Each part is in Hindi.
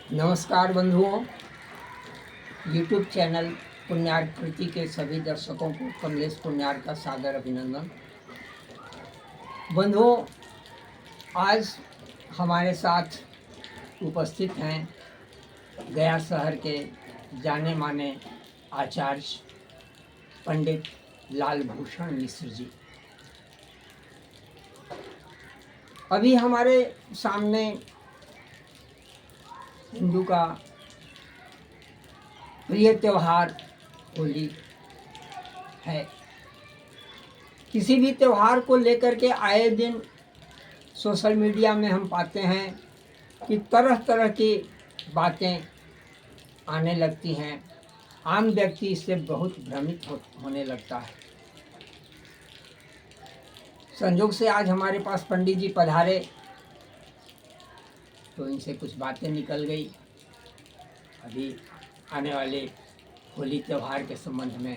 नमस्कार बंधुओं, YouTube चैनल पुण्यार्कृति के सभी दर्शकों को कमलेश पुण्यार का सादर अभिनंदन। बंधुओं, आज हमारे साथ उपस्थित हैं गया शहर के जाने माने आचार्य पंडित लालभूषण मिश्र जी। अभी हमारे सामने हिंदू का प्रिय त्यौहार होली है। किसी भी त्यौहार को लेकर के आए दिन सोशल मीडिया में हम पाते हैं कि तरह तरह की बातें आने लगती हैं। आम व्यक्ति इससे बहुत भ्रमित होने लगता है। संयोग से आज हमारे पास पंडित जी पधारे तो इनसे कुछ बातें निकल गई। अभी आने वाले होली त्यौहार के संबंध में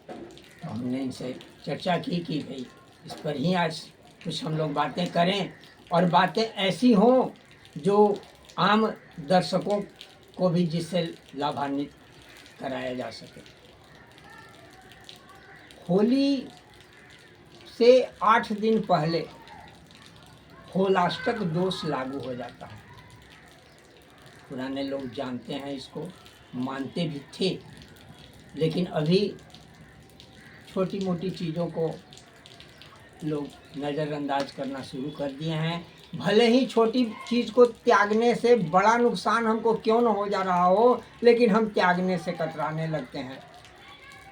तो हमने इनसे चर्चा की कि भाई इस पर ही आज कुछ हम लोग बातें करें और बातें ऐसी हों जो आम दर्शकों को भी जिससे लाभान्वित कराया जा सके। होली से 8 दिन पहले होलाष्टक दोष लागू हो जाता है। पुराने लोग जानते हैं, इसको मानते भी थे, लेकिन अभी छोटी मोटी चीज़ों को लोग नज़रअंदाज करना शुरू कर दिए हैं। भले ही छोटी चीज़ को त्यागने से बड़ा नुकसान हमको क्यों न हो जा रहा हो, लेकिन हम त्यागने से कतराने लगते हैं।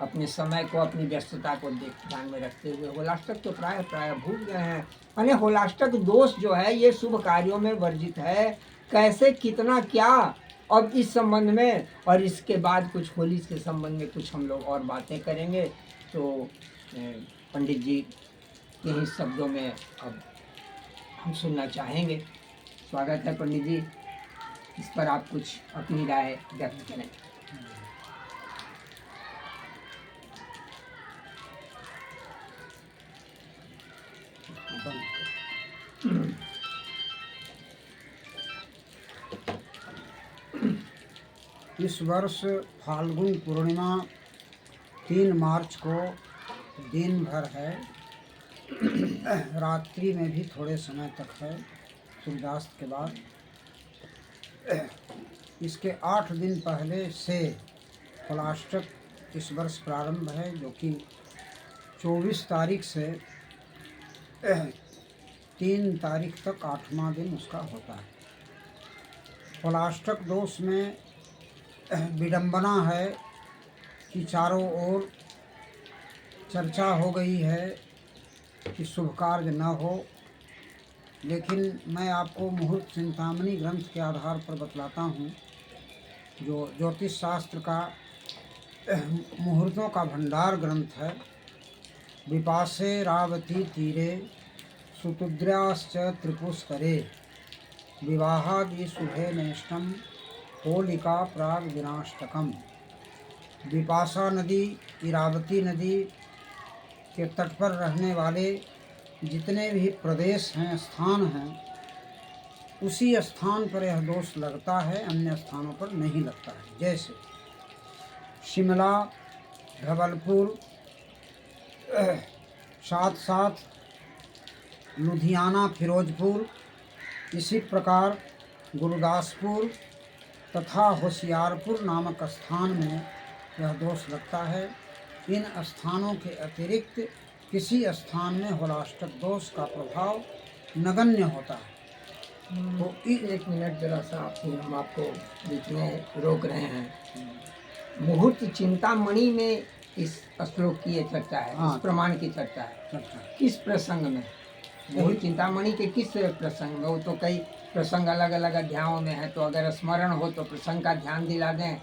अपने समय को, अपनी व्यस्तता को ध्यान में रखते हुए होलाष्टक तो प्राय भूल गए हैं। यानी होलाष्टक दोष जो है ये शुभ कार्यों में वर्जित है। कैसे, कितना, क्या, अब इस संबंध में और इसके बाद कुछ होली के संबंध में कुछ हम लोग और बातें करेंगे। तो पंडित जी के ही शब्दों में अब हम सुनना चाहेंगे। स्वागत है पंडित जी, इस पर आप कुछ अपनी राय व्यक्त करें। इस वर्ष फाल्गुन पूर्णिमा 3 मार्च को दिन भर है, रात्रि में भी थोड़े समय तक है, सूर्यास्त के बाद। इसके 8 दिन पहले से होलाष्टक इस वर्ष प्रारंभ है, जो कि 24 तारीख से 3 तारीख तक 8वां दिन उसका होता है। होलाष्टक दोष में विडंबना है कि चारों ओर चर्चा हो गई है कि शुभ कार्य न हो, लेकिन मैं आपको मुहूर्त चिंतामणि ग्रंथ के आधार पर बतलाता हूँ, जो ज्योतिष शास्त्र का मुहूर्तों का भंडार ग्रंथ है। विपासे रावती तीरे सुतुद्र्याश्च त्रिपुष्करे विवाहादि शुभे नैष्टम होलिका प्राग विनाष्टकम। विपाशा नदी, इरावती नदी के तट पर रहने वाले जितने भी प्रदेश हैं, स्थान हैं, उसी स्थान पर यह दोष लगता है, अन्य स्थानों पर नहीं लगता है। जैसे शिमला, भगलपुर, साथ साथ लुधियाना, फिरोजपुर, इसी प्रकार गुरदासपुर तथा होशियारपुर नामक स्थान में यह दोष लगता है। इन स्थानों के अतिरिक्त किसी स्थान में होलाष्टक दोष का प्रभाव नगण्य होता है। तो एक मिनट जरा सा हम आपको बीच में रोक रहे हैं। मुहूर्त चिंतामणि में इस श्लोक की ये चर्चा है, इस प्रमाण की चर्चा है। किस प्रसंग में? मुहूर्त चिंतामणि के किस प्रसंग में? वो तो कई प्रसंग अलग अलग अध्यायों में है, तो अगर स्मरण हो तो प्रसंग का ध्यान दिला दें,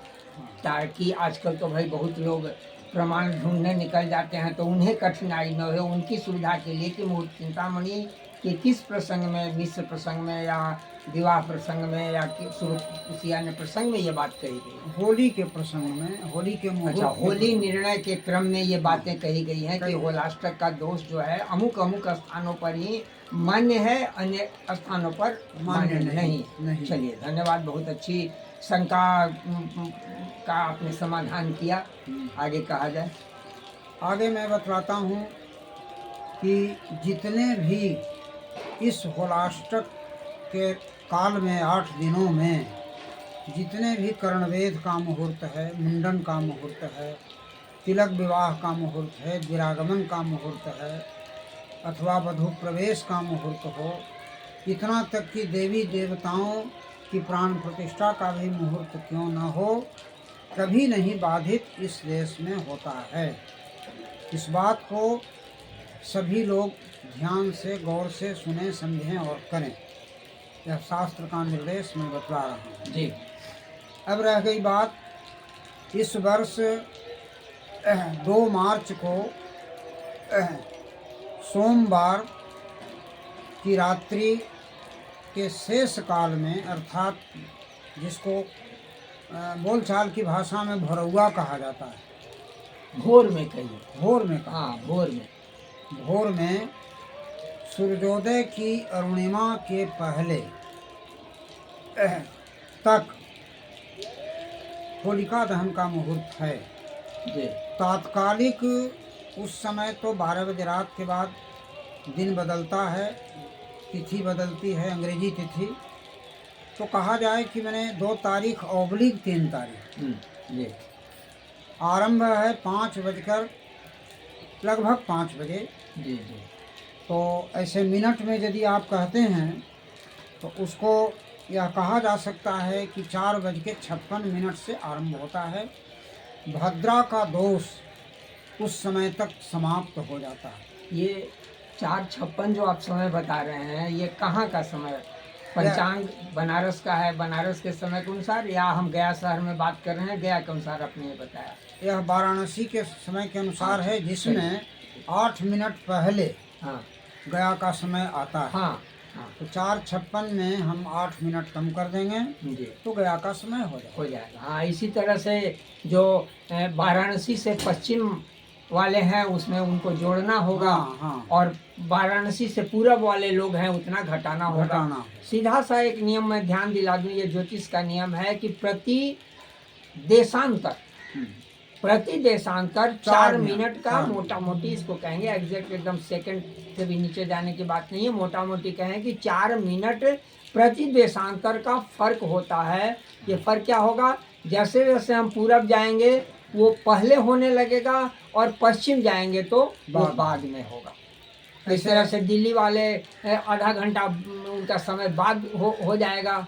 ताकि आजकल तो भाई बहुत लोग प्रमाण ढूंढने निकल जाते हैं, तो उन्हें कठिनाई न हो, उनकी सुविधा के लिए कि मुहूर्त चिंतामणि कि किस प्रसंग में, मिश्र प्रसंग में या विवाह प्रसंग में या किसी अन्य प्रसंग में ये बात कही गई? होली के प्रसंग में, होली के मुहूर्त अच्छा, के होली प्रसंग निर्णय के क्रम में ये बातें कही गई हैं कि कही गई। होलाष्टक का दोष जो है अमुक अमुक स्थानों पर ही मान्य है, अन्य स्थानों पर मान्य नहीं। चलिए, धन्यवाद, बहुत अच्छी शंका का आपने समाधान किया। आगे कहा जाए। आगे मैं बतलाता हूँ कि जितने भी इस होलाष्टक के काल में 8 दिनों में जितने भी कर्णवेद का मुहूर्त है, मुंडन का मुहूर्त है, तिलक विवाह का मुहूर्त है, विरागमन का मुहूर्त है, अथवा वधू प्रवेश का मुहूर्त हो, इतना तक कि देवी देवताओं की प्राण प्रतिष्ठा का भी मुहूर्त क्यों न हो, कभी नहीं बाधित इस देश में होता है। इस बात को सभी लोग ध्यान से, गौर से सुने, समझें और करें। यह शास्त्र का निर्देश मैं बतला रहा हूँ जी। अब रह गई बात, इस वर्ष 2 मार्च को सोमवार की रात्रि के शेष काल में, अर्थात जिसको बोलचाल की भाषा में भोरौआ कहा जाता है, भोर में कहिए। भोर में कहा, हाँ, भोर में। भोर में सूर्योदय की अरुणिमा के पहले तक होलिका दहन का मुहूर्त है। जी। तात्कालिक उस समय तो 12 बजे रात के बाद दिन बदलता है, तिथि बदलती है, अंग्रेजी तिथि। तो कहा जाए कि मैंने 2 तारीख / 3 तारीख जी। आरंभ है 5 बजकर लगभग 5 बजे। जी जी। तो ऐसे मिनट में यदि आप कहते हैं तो उसको यह कहा जा सकता है कि 4:56 से आरंभ होता है। भद्रा का दोष उस समय तक समाप्त हो जाता है। ये 4:56 जो आप समय बता रहे हैं, ये कहाँ का समय? पंचांग बनारस का है, बनारस के समय के अनुसार, या हम गया शहर में बात कर रहे हैं, गया के अनुसार आपने ये बताया? यह वाराणसी के समय के अनुसार है, जिसमें 8 मिनट पहले हाँ गया का समय आता है। हाँ हाँ। तो 4:56 में हम 8 मिनट कम कर देंगे जी, तो गया का समय हो जाएगा। हाँ, इसी तरह से जो वाराणसी से पश्चिम वाले हैं उसमें उनको जोड़ना होगा। हाँ। और वाराणसी से पूरब वाले लोग हैं उतना घटाना होगा। सीधा सा एक नियम में ध्यान दिला दूं, ये ज्योतिष का नियम है कि प्रति देशांतर 4 मिनट का, मोटा मोटी इसको कहेंगे, एग्जैक्ट एकदम सेकंड से भी नीचे जाने की बात नहीं है, मोटा मोटी कहें कि 4 मिनट प्रति देशांतर का फर्क होता है। ये फर्क क्या होगा? जैसे जैसे हम पूरब जाएंगे वो पहले होने लगेगा और पश्चिम जाएंगे तो वो बाद में होगा। इस तरह से दिल्ली वाले आधा घंटा उनका समय बाद हो जाएगा,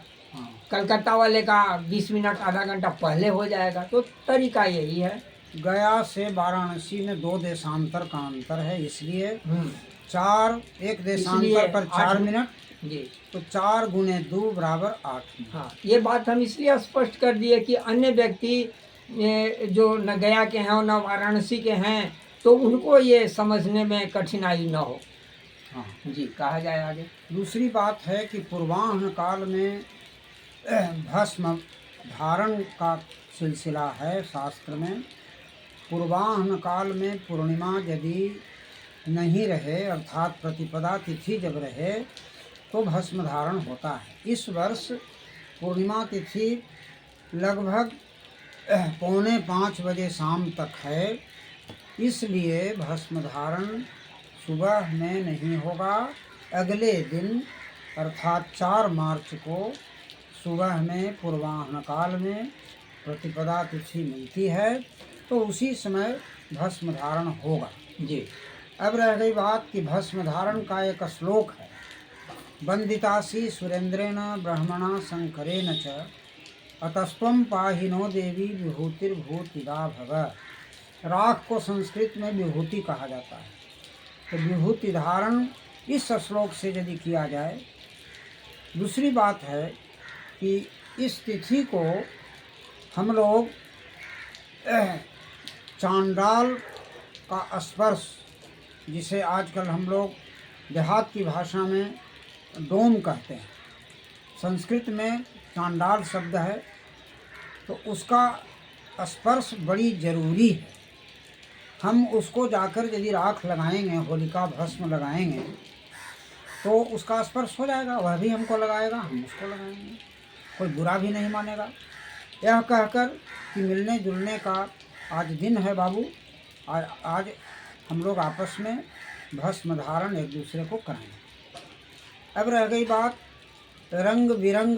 कलकत्ता वाले का 20 मिनट आधा घंटा पहले हो जाएगा। तो तरीका यही है। गया से वाराणसी में 2 देशांतर का अंतर है, इसलिए एक देशांतर पर 4 मिनट जी। तो 4 × 2 = 8 मिनट। हाँ, ये बात हम इसलिए स्पष्ट कर दिए कि अन्य व्यक्ति जो न गया के हैं और न वाराणसी के हैं तो उनको ये समझने में कठिनाई न हो। हाँ जी, कहा जाए आगे। दूसरी बात है कि पूर्वाह्न काल में भस्म धारण का सिलसिला है शास्त्र में। पूर्वाह्न काल में पूर्णिमा यदि नहीं रहे, अर्थात प्रतिपदा तिथि जब रहे तो भस्म धारण होता है। इस वर्ष पूर्णिमा तिथि लगभग 4:45 बजे शाम तक है, इसलिए भस्म धारण सुबह में नहीं होगा। अगले दिन अर्थात 4 मार्च को सुबह में पूर्वाह्न काल में प्रतिपदा तिथि मिलती है तो उसी समय भस्म धारण होगा। जी। अब रह गई बात कि भस्म धारण का एक श्लोक है, वंदितासी सुरेंद्रेण ब्रह्मणा शंकरेण च अतस्त्वं पाहि नो देवी विभूतिर्भूतिदा भव। राख को संस्कृत में विभूति कहा जाता है। तो विभूति धारण इस श्लोक से यदि किया जाए। दूसरी बात है कि इस तिथि को हम लोग चांडाल का स्पर्श, जिसे आजकल हम लोग देहात की भाषा में डोम कहते हैं। संस्कृत में चांडाल शब्द है, तो उसका स्पर्श बड़ी जरूरी है। हम उसको जाकर यदि राख लगाएंगे, होलिका भस्म लगाएंगे, तो उसका स्पर्श हो जाएगा, वह भी हमको लगाएगा, हम उसको लगाएंगे, कोई बुरा भी नहीं मानेगा। यह कहकर कि मिलने जुलने का आज दिन है बाबू, आज हम लोग आपस में भस्म धारण एक दूसरे को कराएंगे। अब रह गई बात रंग बिरंग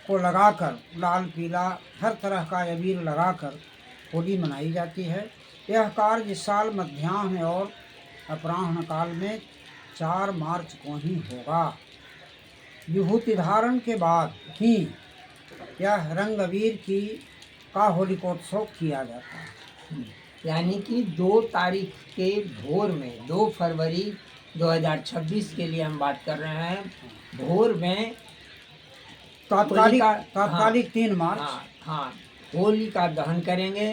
को लगाकर, लाल पीला हर तरह का अबीर लगाकर होली मनाई जाती है। यह कार्य इस साल मध्याह्न और अपराह्न काल में 4 मार्च को ही होगा। विभूति धारण के बाद ही यह रंग अबीर का होलिकोत्सव किया जाता है। यानी कि 2 तारीख के भोर में, 2 फरवरी 2026 के लिए हम बात कर रहे हैं, भोर में तात्कालिक 3 मार्च, हाँ, होली का दहन करेंगे।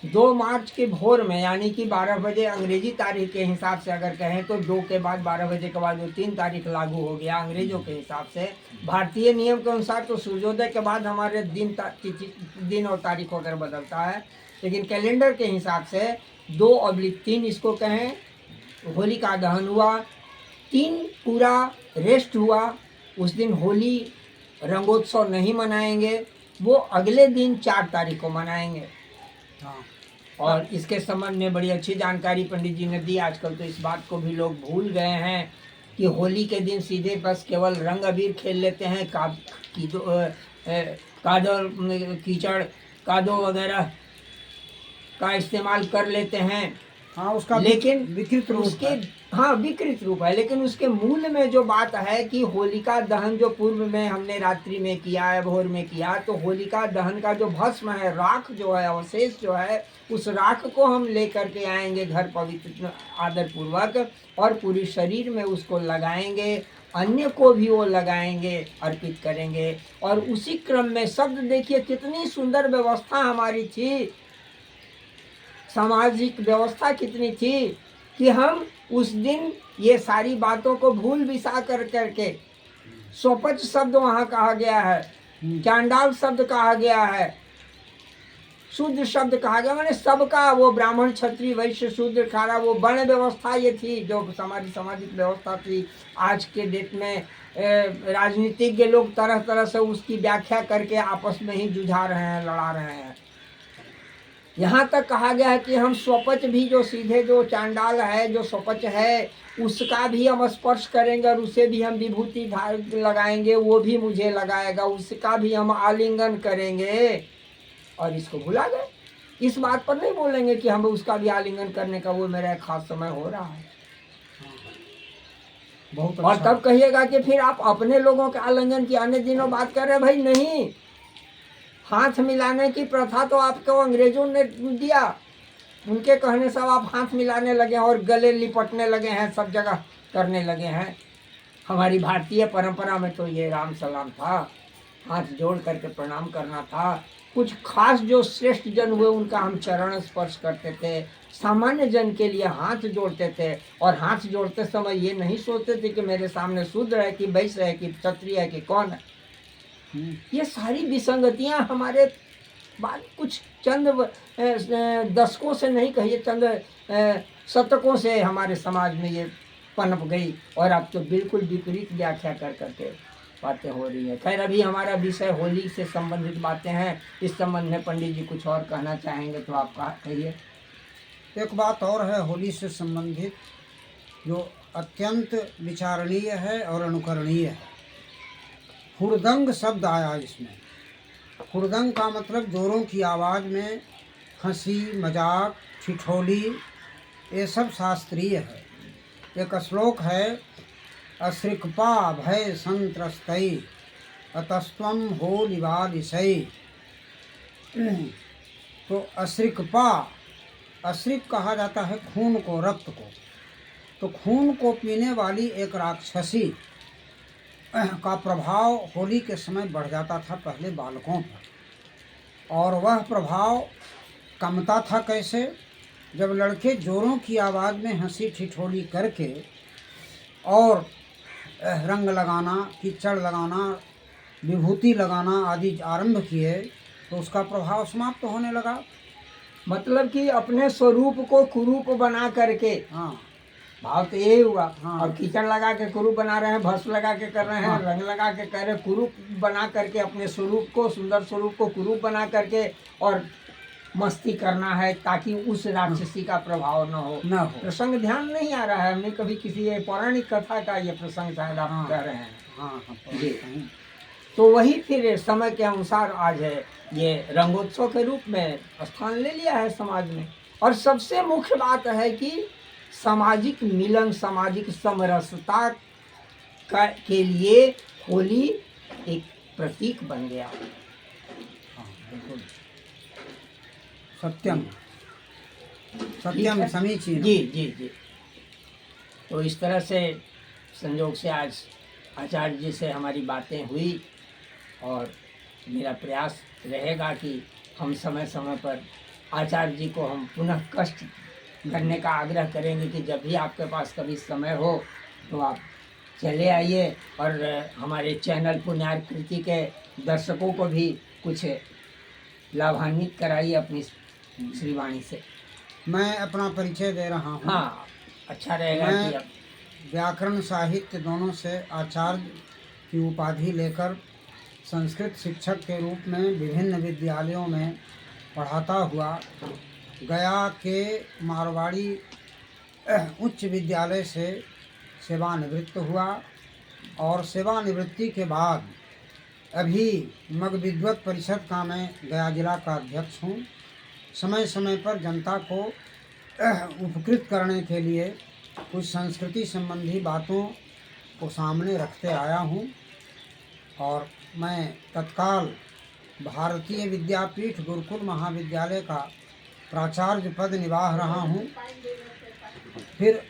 2 मार्च के भोर में, यानी कि 12 बजे अंग्रेजी तारीख के हिसाब से अगर कहें तो 2 के बाद 12 बजे के बाद वो 3 तारीख लागू हो गया अंग्रेजों के हिसाब से। भारतीय नियम के अनुसार तो सूर्योदय के बाद हमारे दिन और तारीख वगैरह बदलता है, लेकिन कैलेंडर के हिसाब से 2/3 इसको कहें, होली का दहन हुआ। 3 पूरा रेस्ट हुआ। उस दिन होली रंगोत्सव नहीं मनाएंगे, वो अगले दिन 4 तारीख को मनाएंगे। हाँ। और इसके संबंध में बड़ी अच्छी जानकारी पंडित जी ने दी। आजकल तो इस बात को भी लोग भूल गए हैं कि होली के दिन सीधे बस केवल रंग अबीर खेल लेते हैं, कीचड़ कादो वगैरह का इस्तेमाल कर लेते हैं। हाँ, उसका लेकिन विकृत रूप उसके है। हाँ, विकृत रूप है, लेकिन उसके मूल में जो बात है कि होलिका दहन जो पूर्व में हमने रात्रि में किया है, भोर में किया, तो होलिका दहन का जो भस्म है, राख जो है, अवशेष जो है, उस राख को हम लेकर के आएंगे घर पवित्र आदर पूर्वक और पूरी शरीर में उसको लगाएंगे, अन्य को भी वो लगाएंगे, अर्पित करेंगे। और उसी क्रम में शब्द देखिए कितनी सुंदर व्यवस्था हमारी थी, सामाजिक व्यवस्था कितनी थी कि हम उस दिन ये सारी बातों को भूल विसा करके, सोपच शब्द वहाँ कहा गया है, चांडाल शब्द कहा गया है, शूद्र शब्द कहा गया, माने सबका, वो ब्राह्मण क्षत्रिय वैश्य शूद्र खारा, वो वर्ण व्यवस्था ये थी जो हमारी सामाजिक व्यवस्था थी। आज के डेट में राजनीतिज्ञ लोग तरह तरह से उसकी व्याख्या करके आपस में ही जुझा रहे हैं, लड़ा रहे हैं। यहाँ तक कहा गया है कि हम स्वपच भी, जो सीधे जो चांडाल है, जो स्वपच है, उसका भी हम स्पर्श करेंगे और उसे भी हम विभूति लगाएंगे, वो भी मुझे लगाएगा, उसका भी हम आलिंगन करेंगे। और इसको भुला गए, इस बात पर नहीं बोलेंगे कि हम उसका भी आलिंगन करने का वो मेरा खास समय हो रहा है। बहुत और अच्छा। तब कहिएगा कि फिर आप अपने लोगों के आलिंगन की अन्य दिनों बात कर रहे हैं। भाई नहीं, हाथ मिलाने की प्रथा तो आपको अंग्रेजों ने दिया, उनके कहने से आप हाथ मिलाने लगे हैं और गले लिपटने लगे हैं, सब जगह करने लगे हैं। हमारी भारतीय परंपरा में तो ये राम सलाम था, हाथ जोड़ करके प्रणाम करना था। कुछ खास जो श्रेष्ठ जन हुए उनका हम चरण स्पर्श करते थे, सामान्य जन के लिए हाथ जोड़ते थे। और हाथ जोड़ते समय ये नहीं सोचते थे कि मेरे सामने शूद्र है कि वैश्य है कि क्षत्रिय है कि कौन है। ये सारी विसंगतियां हमारे बाद कुछ चंद दशकों से नहीं कहिए, चंद शतकों से हमारे समाज में ये पनप गई और अब तो बिल्कुल विपरीत व्याख्या कर करके बातें हो रही है। खैर, अभी हमारा विषय होली से संबंधित बातें हैं। इस संबंध में पंडित जी कुछ और कहना चाहेंगे तो आप कहिए। एक बात और है होली से संबंधित जो अत्यंत विचारणीय है और अनुकरणीय है। हुड़दंग शब्द आया इसमें। हुड़दंग का मतलब जोरों की आवाज़ में हंसी मजाक ठिठोली, ये सब शास्त्रीय है। एक श्लोक है, अश्रिक्पा भय संत्रस्तै अतस्त्वं होलिवादिशै। तो अश्रिक्पा, अश्रिक कहा जाता है खून को, रक्त को। तो खून को पीने वाली एक राक्षसी का प्रभाव होली के समय बढ़ जाता था पहले बालकों पर, और वह प्रभाव कमता था कैसे जब लड़के जोरों की आवाज़ में हंसी ठिठोली करके और रंग लगाना, कीचड़ लगाना, विभूति लगाना आदि आरंभ किए तो उसका प्रभाव समाप्त होने लगा। मतलब कि अपने स्वरूप को कुरूप बना करके, हाँ भाव तो यही हुआ। हाँ। और कीचड़ लगा के कुरूप बना रहे हैं, भस्म लगा के कर रहे हैं, हाँ। रंग लगा के कर रहे हैं, कुरूप बना करके अपने स्वरूप को, सुंदर स्वरूप को कुरूप बना करके और मस्ती करना है ताकि उस राक्षसी का प्रभाव न हो। प्रसंग ध्यान नहीं आ रहा है, हमने कभी किसी ये पौराणिक कथा का ये प्रसंग शायद आप कह रहे हैं। हाँ जी। तो वही फिर समय के अनुसार आज है ये रंगोत्सव के रूप में स्थान ले लिया है समाज में। और सबसे मुख्य बात है कि सामाजिक मिलन, सामाजिक समरसता के लिए होली एक प्रतीक बन गया। हाँ बिल्कुल, सत्यम सत्यम समीचीन। जी जी जी। तो इस तरह से संयोग से आज आचार्य जी से हमारी बातें हुई और मेरा प्रयास रहेगा कि हम समय समय पर आचार्य जी को हम पुनः कष्ट करने का आग्रह करेंगे कि जब भी आपके पास कभी समय हो तो आप चले आइए और हमारे चैनल पुण्याकृति के दर्शकों को भी कुछ लाभान्वित कराइए अपनी श्रीवाणी से। मैं अपना परिचय दे रहा हूँ। हाँ, अच्छा रहेगा कि मैं व्याकरण साहित्य दोनों से आचार्य की उपाधि लेकर संस्कृत शिक्षक के रूप में विभिन्न विद्यालयों में पढ़ाता हुआ गया के मारवाड़ी उच्च विद्यालय से सेवानिवृत्त हुआ और सेवानिवृत्ति के बाद अभी मग विद्वत परिषद का मैं गया जिला का अध्यक्ष हूँ। समय समय पर जनता को उपकृत करने के लिए कुछ संस्कृति संबंधी बातों को सामने रखते आया हूँ और मैं तत्काल भारतीय विद्यापीठ गुरुकुल महाविद्यालय का प्राचार्य पद निभा रहा हूँ। फिर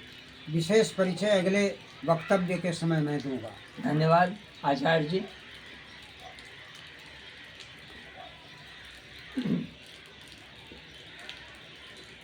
विशेष परिचय अगले वक्तव्य के समय मैं दूंगा। धन्यवाद आचार्य जी।